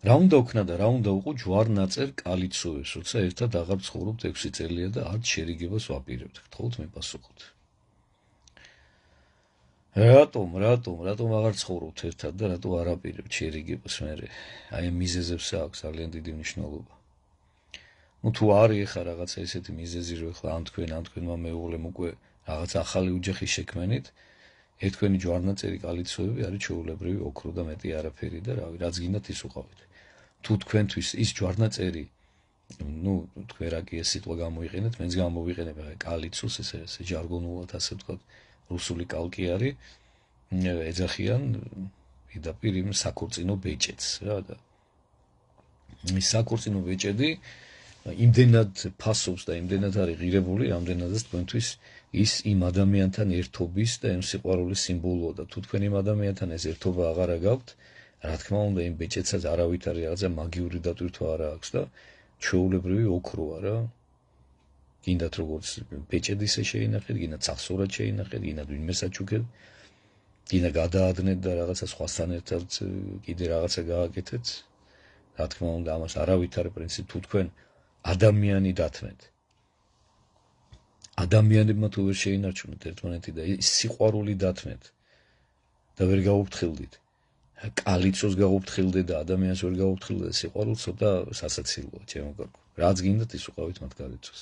რა უნდა ოქნა და რა უნდა უყო ჯვარ-ნაწერ კალიცოებს, როცა ერთად აღარ ცხოვრობთ 6 წელია და არც შერიგებას ვაპირებთ. გთხოვთ მიპასუხოთ. რატომ აღარ ცხოვრობთ ერთად და რატო არ აპირებთ შერიგებას მერე? აი ამ მიზეზებს აქვს ძალიან დიდი მნიშვნელობა. თუ არის ეხლა რაღაცა ესეთი მიზეზი, რომ ეხლა ამ თქვენმა მეუღლემ უკვე რაღაც ახალი ოჯახი შექმენით, ერთქვენი ჯვარნაწერი კალიცოები არის ჩვეულებრივი ოქრო და მეტი არაფერი და რავი, რაც გინდათ ის უყავით. თუ თქვენთვის ის ჯვარნაწერი, თქვენ რა კი ეს სიტყვა გამოიყენეთ, მეც გამოვიყენებ ახლა კალიცოს, ესე ჟარგონულად ასე ვთქვათ, რუსული კალკი არის, ეძახიან პირდაპირ იმ საქორწინო ბეჭედს რა და ის საქორწინო ბეჭედი იმდენად ფასობს და იმდენად არის ღირებული, რამდენადაც თქვენთვის ის იმ ადამიანთან ერთობის და იმ სიყვარულის სიმბოლოა და თუ თქვენ იმ ადამიანთან ეს ერთობა აღარა გაქვთ, რა თქმა უნდა იმ ბეჭედსაც არავითარი რაღაცა მაგიური დატვირთვა არ აქვს და ჩვეულებრივი ოქროა რა. გინდათ როგორც ბეჭედი ისე შეინახეთ, გინდათ სახსოვრად შეინახეთ, გინდათ ვინმე საჩუქეთ, გინდათ გადაადნეთ და რაღაცა სხვასთან ერთად კიდე რაღაცა გააკეთეთ. რა თქმა უნდა ამას არავითარი პრინციპი თუ თქვენ ადამიანი დათმეთ. ადამიანებმა თუ ვერ შეინარჩუნეთ ერთმანეთი და ის სიყვარული დათმეთ და ვერ გაუფრთხილდით. კალიცოს გაუფრთხილდეთ და ადამიანს ვერ გაუფრთხილდეთ, სიყვარული ცოტა სასაცილოა, ჩემო კარგო. რაც გინდათ ის უყავით მათ კალიცოს.